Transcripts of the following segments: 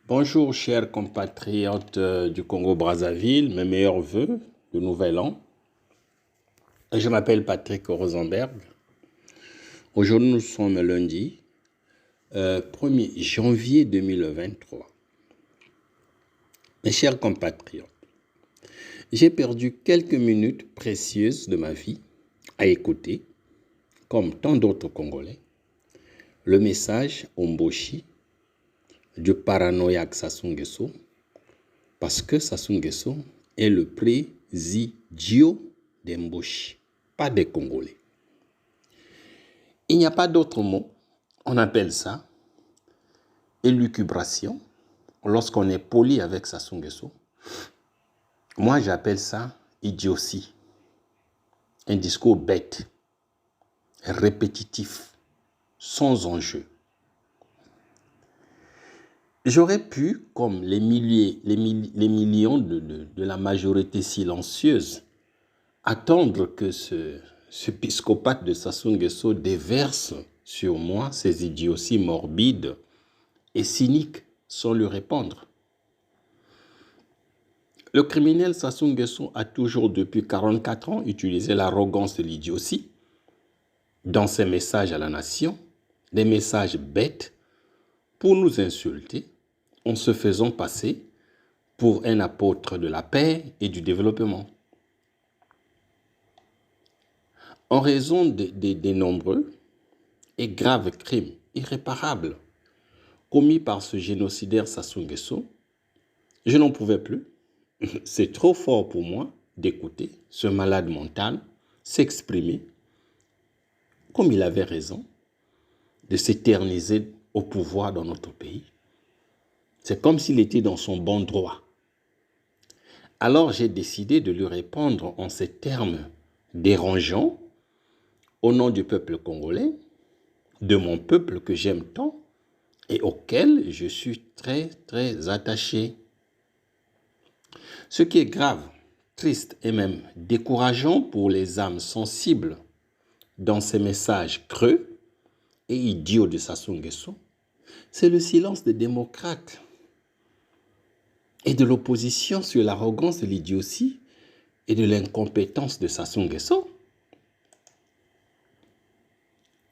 Bonjour chers compatriotes du Congo-Brazzaville, mes meilleurs voeux de Nouvel An. Je m'appelle Patrick Rosenberg. Aujourd'hui nous sommes lundi 1er janvier 2023. Mes chers compatriotes, j'ai perdu quelques minutes précieuses de ma vie à écouter, comme tant d'autres Congolais, le message Omboshi du paranoïaque Sassou Nguesso, parce que Sassou Nguesso est le présidio des Mboshi, pas des Congolais. Il n'y a pas d'autre mot. On appelle ça élucubration lorsqu'on est poli avec Sassou Nguesso. Moi, j'appelle ça idiotie. Un discours bête, répétitif, sans enjeu. J'aurais pu, comme les millions de la majorité silencieuse, attendre que ce psychopathe de Sassou Nguesso déverse sur moi ses idioties morbides et cyniques sans lui répondre. Le criminel Sassou Nguesso a toujours, depuis 44 ans, utilisé l'arrogance de l'idiotie dans ses messages à la nation, des messages bêtes, pour nous insulter en se faisant passer pour un apôtre de la paix et du développement. En raison des nombreux et graves crimes irréparables commis par ce génocidaire Sassou Nguesso, je n'en pouvais plus. C'est trop fort pour moi d'écouter ce malade mental s'exprimer comme il avait raison de s'éterniser au pouvoir dans notre pays. C'est comme s'il était dans son bon droit. Alors j'ai décidé de lui répondre en ces termes dérangeants au nom du peuple congolais, de mon peuple que j'aime tant et auquel je suis très, très attaché. Ce qui est grave, triste et même décourageant pour les âmes sensibles dans ces messages creux et idiots de Sassou Nguesso, c'est le silence des démocrates et de l'opposition sur l'arrogance de l'idiotie et de l'incompétence de Sassou Nguesso.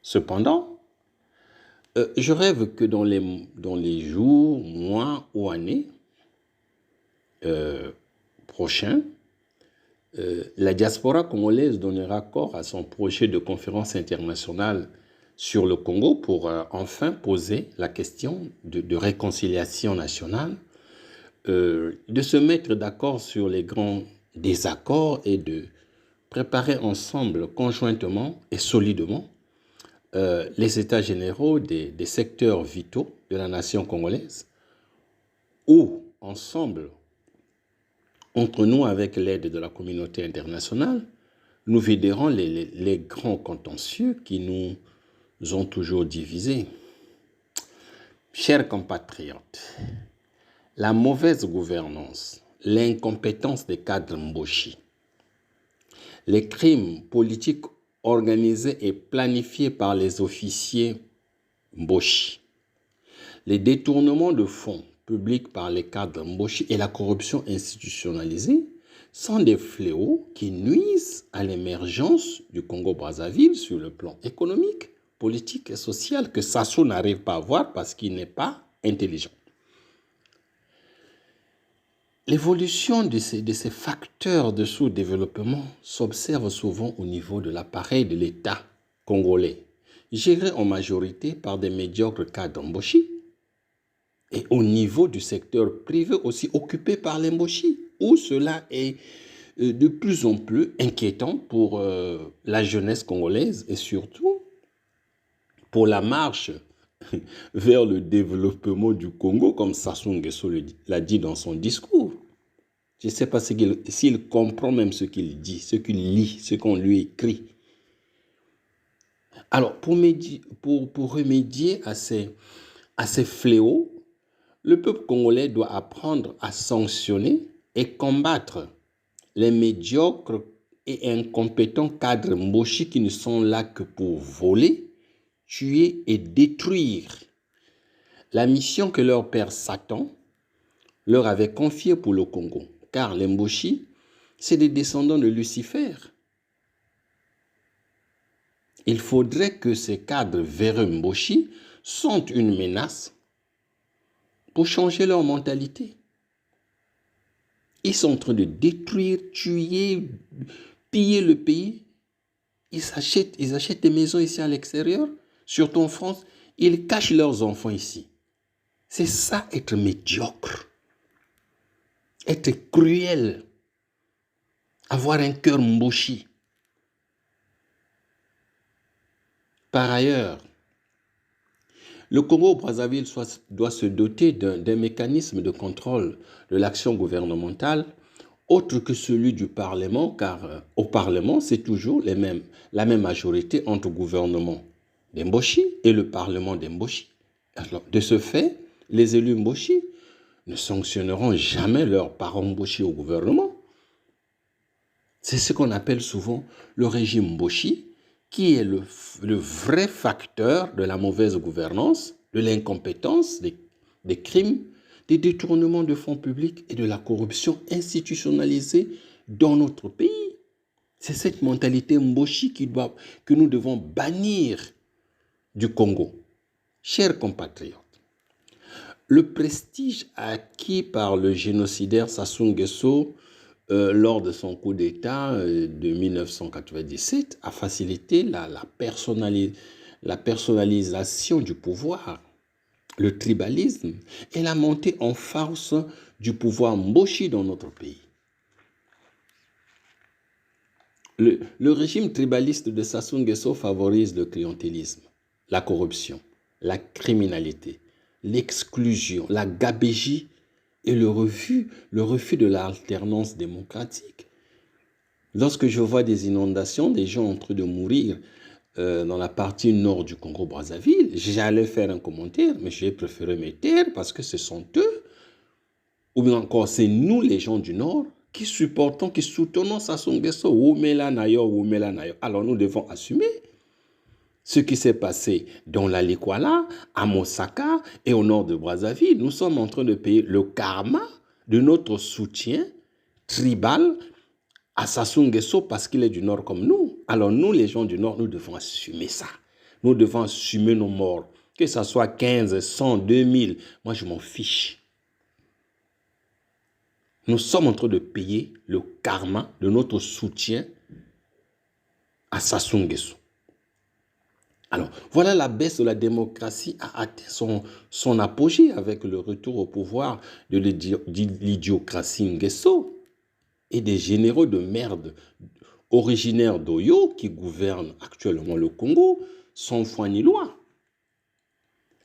Cependant, je rêve que dans les jours, mois ou années prochains, la diaspora congolaise donnera corps à son projet de conférence internationale sur le Congo pour enfin poser la question de réconciliation nationale, de se mettre d'accord sur les grands désaccords et de préparer ensemble, conjointement et solidement, les états généraux des secteurs vitaux de la nation congolaise, où ensemble, entre nous, avec l'aide de la communauté internationale, nous viderons les grands contentieux qui nous ont toujours divisés. Chers compatriotes, la mauvaise gouvernance, l'incompétence des cadres Mboshi, les crimes politiques organisés et planifiés par les officiers Mboshi, les détournements de fonds publics par les cadres Mboshi et la corruption institutionnalisée sont des fléaux qui nuisent à l'émergence du Congo-Brazzaville sur le plan économique, politique et social que Sassou n'arrive pas à voir parce qu'il n'est pas intelligent. L'évolution de ces facteurs de sous-développement s'observe souvent au niveau de l'appareil de l'État congolais, géré en majorité par des médiocres cadres Mboshi, et au niveau du secteur privé aussi occupé par les Mboshi, où cela est de plus en plus inquiétant pour la jeunesse congolaise et surtout pour la marche vers le développement du Congo, comme Sassou Nguesso l'a dit dans son discours. Je ne sais pas s'il comprend même ce qu'il dit, ce qu'il lit, ce qu'on lui écrit. Alors, pour remédier à ces fléaux, le peuple congolais doit apprendre à sanctionner et combattre les médiocres et incompétents cadres Mboshi qui ne sont là que pour voler, tuer et détruire. La mission que leur père Satan leur avait confié pour le Congo. Car les Mboshi, c'est des descendants de Lucifer. Il faudrait que ces cadres véreux Mboshi sentent une menace pour changer leur mentalité. Ils sont en train de détruire, tuer, piller le pays. Ils achètent des maisons ici à l'extérieur, surtout en France. Ils cachent leurs enfants ici. C'est ça, être médiocre. Être cruel. Avoir un cœur mboshi. Par ailleurs, le Congo-Brazzaville doit se doter d'un mécanisme de contrôle de l'action gouvernementale autre que celui du Parlement, car au Parlement, c'est toujours la même majorité entre le gouvernement d'Mboshi et le Parlement d'Mboshi. De ce fait, les élus Mboshi ne sanctionneront jamais leurs parents Mboshi au gouvernement. C'est ce qu'on appelle souvent le régime Mboshi, qui est le vrai facteur de la mauvaise gouvernance, de l'incompétence, des crimes, des détournements de fonds publics et de la corruption institutionnalisée dans notre pays. C'est cette mentalité Mboshi que nous devons bannir du Congo. Chers compatriotes, le prestige acquis par le génocidaire Sassou Nguesso lors de son coup d'État de 1997 a facilité la personnalisation du pouvoir, le tribalisme et la montée en force du pouvoir Mboshi dans notre pays. Le régime tribaliste de Sassou Nguesso favorise le clientélisme, la corruption, la criminalité, l'exclusion, la gabégie et le refus de l'alternance démocratique. Lorsque je vois des inondations, des gens en train de mourir dans la partie nord du Congo-Brazzaville, j'allais faire un commentaire, mais j'ai préféré me taire parce que ce sont eux, ou bien encore c'est nous les gens du nord, qui supportons, qui soutenons Sassou Nguesso, alors nous devons assumer ce qui s'est passé dans la Likwala, à Mosaka et au nord de Brazzaville. Nous sommes en train de payer le karma de notre soutien tribal à Sassou Nguesso parce qu'il est du nord comme nous. Alors nous, les gens du nord, nous devons assumer ça. Nous devons assumer nos morts. Que ça soit 15, 100, 2000, moi je m'en fiche. Nous sommes en train de payer le karma de notre soutien à Sassou Nguesso. Alors, voilà, la baisse de la démocratie a atteint son apogée avec le retour au pouvoir de l'idiocratie Nguesso et des généraux de merde originaires d'Oyo qui gouvernent actuellement le Congo sans foi ni loi.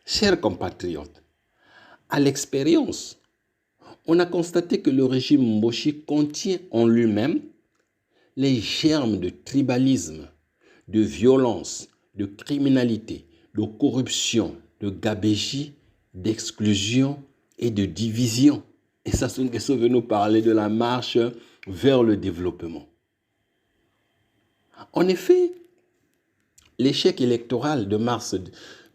Chers compatriotes, à l'expérience, on a constaté que le régime Mboshi contient en lui-même les germes de tribalisme, de violence, de criminalité, de corruption, de gabégie, d'exclusion et de division. Et Sassou Nguesso veut nous parler de la marche vers le développement. En effet, l'échec électoral de mars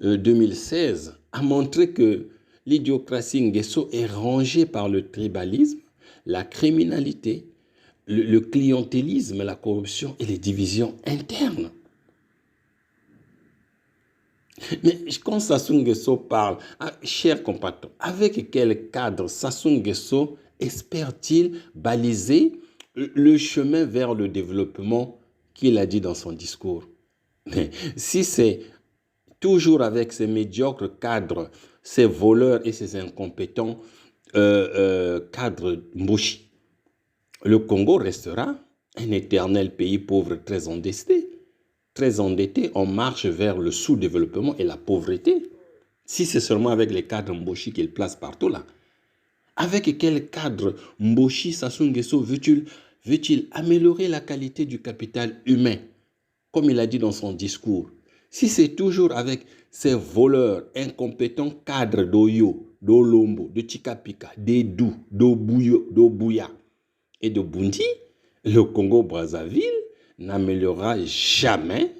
2016 a montré que l'idiocratie Nguesso est rongée par le tribalisme, la criminalité, le clientélisme, la corruption et les divisions internes. Mais quand Sassou Nguesso parle, chers compatriotes, avec quel cadre Sassou Nguesso espère-t-il baliser le chemin vers le développement qu'il a dit dans son discours? Mais si c'est toujours avec ces médiocres cadres, ces voleurs et ces incompétents cadres Mboshi, le Congo restera un éternel pays pauvre très endetté en marche vers le sous-développement et la pauvreté. Si c'est seulement avec les cadres Mboshi qu'il place partout là. Avec quel cadre Mboshi Sassou Nguesso veut-il améliorer la qualité du capital humain, comme il a dit dans son discours? Si c'est toujours avec ces voleurs incompétents cadres d'Oyo, d'Olombo, de Chikapika, d'Edou, d'Obouya et de Bundi, le Congo-Brazzaville n'améliorera jamais,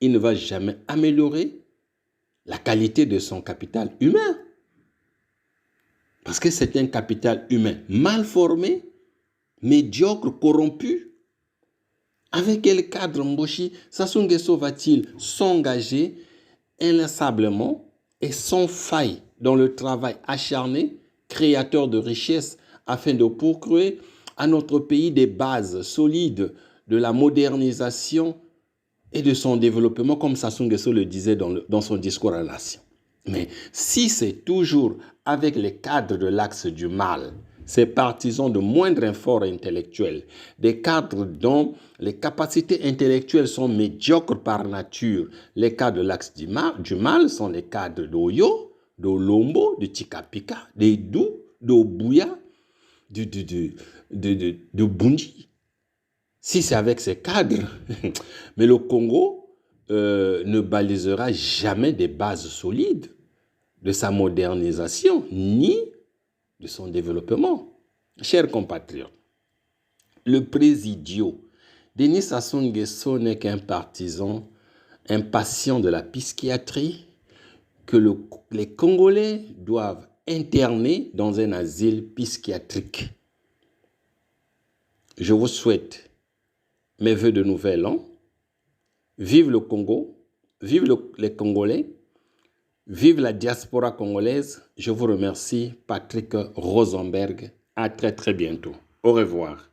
il ne va jamais améliorer la qualité de son capital humain. Parce que c'est un capital humain mal formé, médiocre, corrompu. Avec quel cadre Mboshi Sassou Nguesso va-t-il s'engager inlassablement et sans faille dans le travail acharné, créateur de richesses, afin de procurer à notre pays des bases solides de la modernisation et de son développement, comme Sassou Nguesso le disait dans son discours à la nation. Mais si c'est toujours avec les cadres de l'axe du mal, ces partisans de moindre effort intellectuel, des cadres dont les capacités intellectuelles sont médiocres par nature, les cadres de l'axe du mal sont les cadres d'Oyo, de Lombo, de Tikapika, de Dou, de Bouya, de Bunji. Si c'est avec ces cadres, mais le Congo ne balisera jamais des bases solides de sa modernisation ni de son développement. Chers compatriotes, le présidio Denis Sassou Nguesso n'est qu'un partisan impatient de la psychiatrie que les Congolais doivent interner dans un asile psychiatrique. Je vous souhaite mes vœux de nouvel an. Vive le Congo, vive les Congolais, vive la diaspora congolaise. Je vous remercie, Patrick Rosenberg. À très très bientôt. Au revoir.